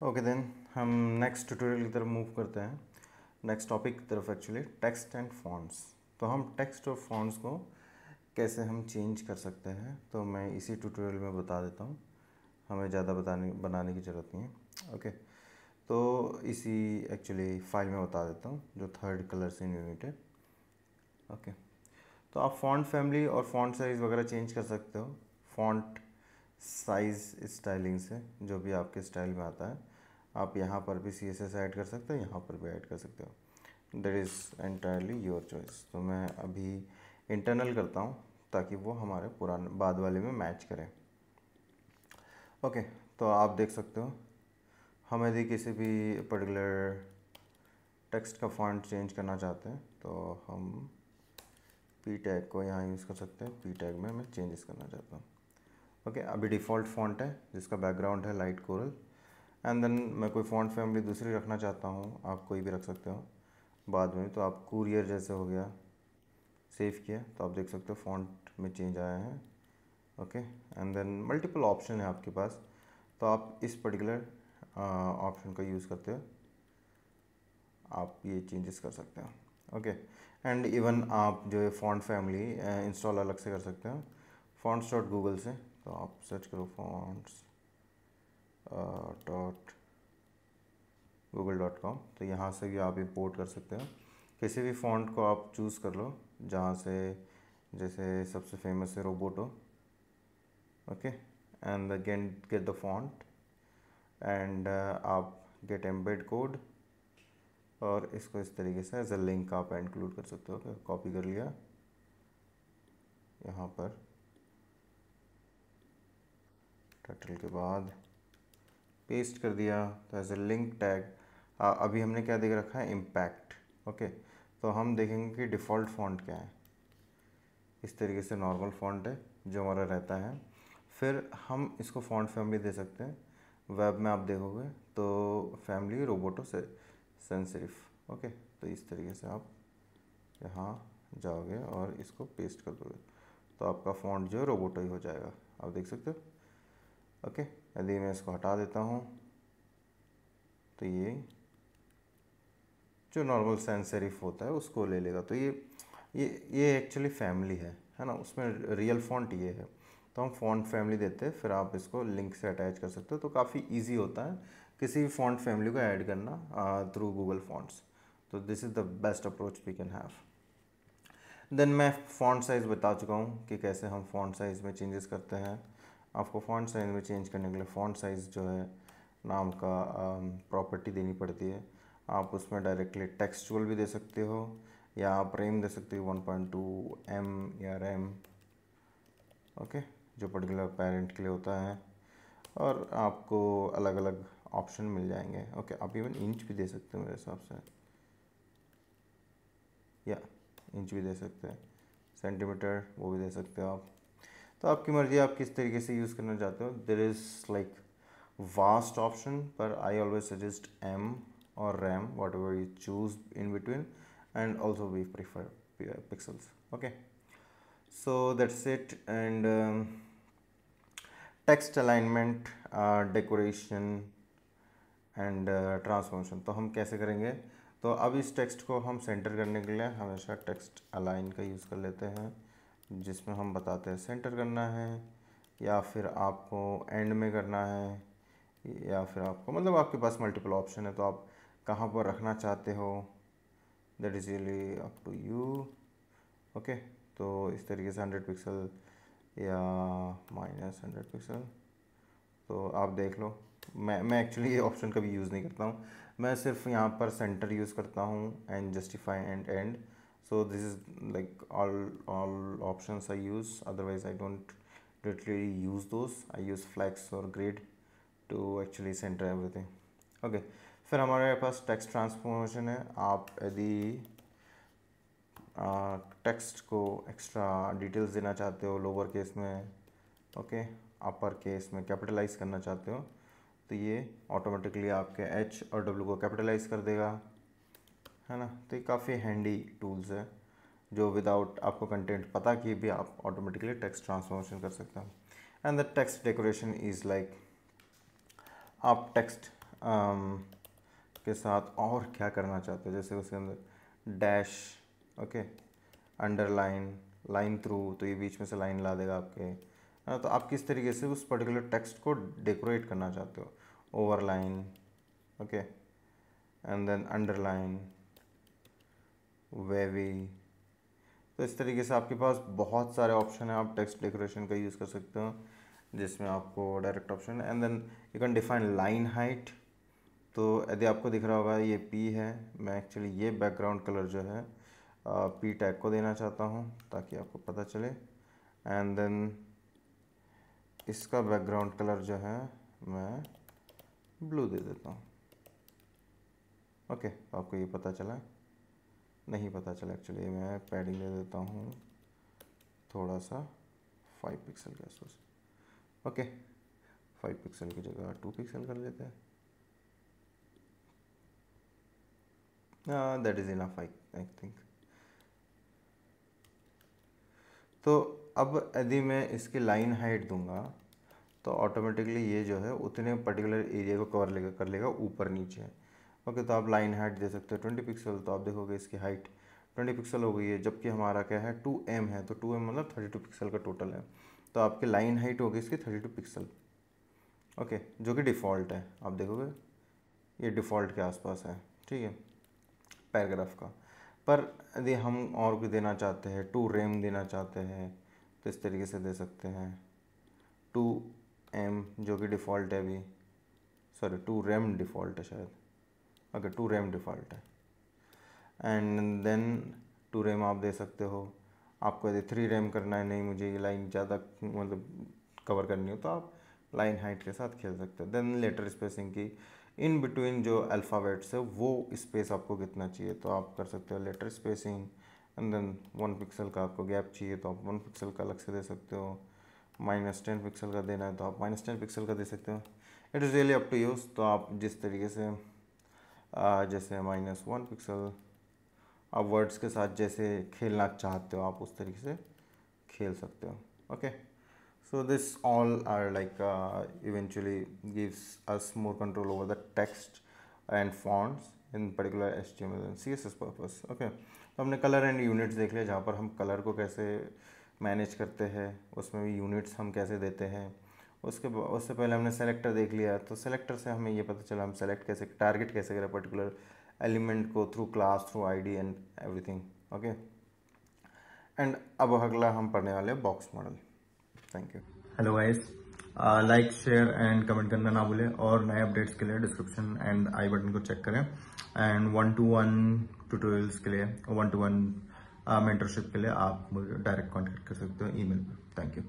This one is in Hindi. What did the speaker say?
ओके देन हम नेक्स्ट ट्यूटोरियल की तरफ मूव करते हैं, नेक्स्ट टॉपिक की तरफ एक्चुअली, टेक्स्ट एंड फॉन्ट्स। तो हम टेक्स्ट और फॉन्ट्स को कैसे हम चेंज कर सकते हैं, तो मैं इसी ट्यूटोरियल में बता देता हूँ, हमें ज़्यादा बनाने की ज़रूरत नहीं है। ओके, तो इसी एक्चुअली फाइल में बता देता हूँ जो थर्ड कलर से यूनिट है। ओके, तो आप फॉन्ट फैमिली और फॉन्ट साइज़ वगैरह चेंज कर सकते हो फॉन्ट साइज़ स्टाइलिंग से, जो भी आपके स्टाइल में आता है। आप यहाँ पर भी CSS ऐड कर सकते हो, यहाँ पर भी ऐड कर सकते हो, that is entirely your choice. तो मैं अभी इंटरनल करता हूँ ताकि वो हमारे पुराने बाद वाले में मैच करें। ओके, तो आप देख सकते हो, हम यदि किसी भी पर्टिकुलर टेक्स्ट का फॉन्ट चेंज करना चाहते हैं तो हम पी टैग को यहाँ यूज़ कर सकते हैं। पी टैग में मैं चेंजेस करना चाहता हूँ। ओके, अभी डिफ़ॉल्ट फॉन्ट है जिसका बैकग्राउंड है लाइट कोरल, एंड देन मैं कोई फ़ॉन्ट फैमिली दूसरी रखना चाहता हूँ, आप कोई भी रख सकते हो बाद में। तो आप कुरियर जैसे हो गया, सेव किया तो आप देख सकते हो फ़ॉन्ट में चेंज आया है। Okay, and then multiple option है आपके पास, तो आप इस पर्टिकुलर ऑप्शन का यूज़ करते हो आप ये चेंजेस कर सकते हो। ओके, एंड इवन आप जो है फ़ॉन्ट फैमिली इंस्टॉल अलग से कर सकते हो fonts.google से। तो आप सर्च करो fonts.google.com, तो यहाँ से भी आप इंपोर्ट कर सकते हो। किसी भी फ़ॉन्ट को आप चूज़ कर लो जहाँ से, जैसे सबसे फेमस है Roboto. Okay, and again get the font and आप गेट एम्बेड कोड, और इसको इस तरीके से एज अ लिंक आप इंक्लूड कर सकते हो। कॉपी कर लिया यहाँ पर टाइटल के बाद पेस्ट कर दिया, तो एज ए लिंक टैग अभी हमने क्या देख रखा है, इम्पैक्ट। ओके, तो हम देखेंगे कि डिफ़ॉल्ट फ़ॉन्ट क्या है। इस तरीके से नॉर्मल फ़ॉन्ट है जो हमारा रहता है। फिर हम इसको फ़ॉन्ट फैमिली दे सकते हैं। वेब में आप देखोगे तो फैमिली रोबोटो से सेंसिटिव। ओके, तो इस तरीके से आप यहाँ जाओगे और इसको पेस्ट कर दोगे तो आपका फ़ॉन्ट जो है रोबोटो ही हो जाएगा, आप देख सकते हो। ओके, यदि मैं इसको हटा देता हूँ तो ये जो नॉर्मल सैंस सेरिफ होता है उसको ले लेगा। तो ये एक्चुअली फैमिली है ना, उसमें रियल फॉन्ट ये है। तो हम फॉन्ट फैमिली देते हैं, फिर आप इसको लिंक से अटैच कर सकते हो। तो काफ़ी इजी होता है किसी भी फॉन्ट फैमिली को ऐड करना थ्रू गूगल फॉन्ट्स। तो this is the best approach we can have. Then मैं फ़ॉन्ट साइज़ बता चुका हूँ कि कैसे हम फ़ॉन्ट साइज़ में चेंजेस करते हैं। आपको फ़ॉन्ट साइज़ में चेंज करने के लिए फ़ॉन्ट साइज़ जो है नाम का प्रॉपर्टी देनी पड़ती है। आप उसमें डायरेक्टली टेक्सचुअल भी दे सकते हो, या आप रेम दे सकते हो 1.2 M या रैम। ओके, जो पर्टिकुलर पेरेंट के लिए होता है, और आपको अलग अलग ऑप्शन मिल जाएंगे। ओके, आप इवन इंच भी दे सकते हो मेरे हिसाब से, या इंच भी दे सकते हैं, सेंटीमीटर वो भी दे सकते हो आप। तो आपकी मर्ज़ी, आप किस तरीके से यूज़ करना चाहते हो। There is like vast option, पर आई ऑलवेज सजेस्ट M और rem, whatever you choose in between, and also we prefer pixels. Okay, so that's it. And text alignment, decoration and transformation तो हम कैसे करेंगे। तो अब इस टेक्स्ट को हम सेंटर करने के लिए हमेशा टेक्स्ट अलाइन का यूज़ कर लेते हैं, जिसमें हम बताते हैं सेंटर करना है, या फिर आपको एंड में करना है, या फिर आपको, मतलब आपके पास मल्टीपल ऑप्शन है, तो आप कहाँ पर रखना चाहते हो, that is really up to you. Okay, तो इस तरीके से 100 पिक्सल या -100 पिक्सल, तो आप देख लो। मैं एक्चुअली ये ऑप्शन कभी यूज़ नहीं करता हूँ, मैं सिर्फ यहाँ पर सेंटर यूज़ करता हूँ and justify and and. So this is like all options I use, otherwise I don't literally use those. I use flex or grid to actually center everything. Okay, फिर हमारे पास टेक्स्ट ट्रांसफॉर्मेशन है। आप यदि टेक्स्ट को एक्स्ट्रा डिटेल्स देना चाहते हो लोअर केस में, ओके, अपर केस में कैपिटलाइज करना चाहते हो, तो ये ऑटोमेटिकली आपके H और W को कैपिटलाइज कर देगा, है ना। तो ये काफ़ी हैंडी टूल्स है जो विदाउट आपको कंटेंट पता किए भी आप ऑटोमेटिकली टेक्स्ट ट्रांसफॉर्मेशन कर सकते हो। And the text decoration is like, आप टेक्स्ट के साथ और क्या करना चाहते हो, जैसे उसके अंदर dash, okay, underline, line through, तो ये बीच में से लाइन ला देगा आपके। तो आप किस तरीके से उस पर्टिकुलर टेक्स्ट को डेकोरेट करना चाहते हो, overline, okay, and then underline, wavy. तो इस तरीके से आपके पास बहुत सारे ऑप्शन है, आप टेक्स्ट डेकोरेशन का यूज़ कर सकते हो, जिसमें आपको direct option, and then you can define line height. तो यदि आपको दिख रहा होगा ये पी है, मैं एक्चुअली ये बैकग्राउंड कलर जो है पी टैग को देना चाहता हूँ ताकि आपको पता चले, एंड देन इसका बैकग्राउंड कलर जो है मैं ब्लू दे देता हूँ। ओके, तो आपको ये पता चला, नहीं पता चला एक्चुअली, मैं पैडिंग दे देता हूँ थोड़ा सा 5 पिक्सल के आसपास। ओके, 5 पिक्सल की जगह 2 पिक्सल कर लेते हैं, that is enough I think. तो अब यदि मैं इसकी लाइन हाइट दूंगा तो ऑटोमेटिकली ये जो है उतने पर्टिकुलर एरिया को कवर कर लेगा ऊपर नीचे। ओके, तो आप लाइन हाइट दे सकते हो 20 पिक्सल, तो आप देखोगे इसकी हाइट 20 पिक्सल हो गई है, जबकि हमारा क्या है 2M है, तो 2M मतलब 32 पिक्सल का टोटल है। तो आपकी लाइन हाइट होगी इसकी 32 पिक्सल, ओके, जो कि डिफ़ॉल्ट है। आप देखोगे ये डिफ़ॉल्ट के आसपास है, ठीक है, पैराग्राफ का। पर यदि हम और भी देना चाहते हैं, 2rem देना चाहते हैं, तो इस तरीके से दे सकते हैं 2M, जो कि डिफ़ॉल्ट है अभी, सॉरी 2rem डिफ़ॉल्ट है शायद, ओके 2rem डिफ़ॉल्ट है, एंड देन 2rem आप दे सकते हो। आपको यदि 3rem करना है, नहीं मुझे ये लाइन ज़्यादा मतलब कवर करनी हो, तो आप लाइन हाइट के साथ खेल सकते हो। देन लेटर स्पेसिंग की इन बिटवीन जो अल्फ़ाबेट्स है वो स्पेस आपको कितना चाहिए, तो आप कर सकते हो letter spacing, and then 1 pixel का आपको गैप चाहिए तो आप 1 पिक्सल का अलग से दे सकते हो, -10 पिक्सल का देना है तो आप -10 पिक्सल का दे सकते हो। It is really up to use. तो आप जिस तरीके से जैसे -1 पिक्सल, आप वर्ड्स के साथ जैसे खेलना चाहते हो आप उस तरीके से खेल सकते हो। Okay, so this all are like eventually gives us more control over the text and fonts in particular HTML and CSS purpose. Okay, तो हमने कलर एंड यूनिट्स देख लिया, जहाँ पर हम कलर को कैसे मैनेज करते हैं, उसमें भी यूनिट्स हम कैसे देते हैं। उससे पहले हमने सेलेक्टर देख लिया, तो सेलेक्टर से हमें ये पता चला हम सेलेक्ट कैसे, टारगेट कैसे करें पर्टिकुलर एलिमेंट को through class, through ID and everything. Okay, and अब अगला हम पढ़ने वाले हैं box model. Thank you. Hello guys, like share and comment करना ना भूलें, और नए अपडेट्स के लिए डिस्क्रिप्शन एंड आई बटन को चेक करें, एंड 1-to-1 ट्यूटोरियल्स के लिए, 1-to-1 मेंटरशिप के लिए आप मुझे डायरेक्ट कॉन्टैक्ट कर सकते हो ईमेल पर। Thank you.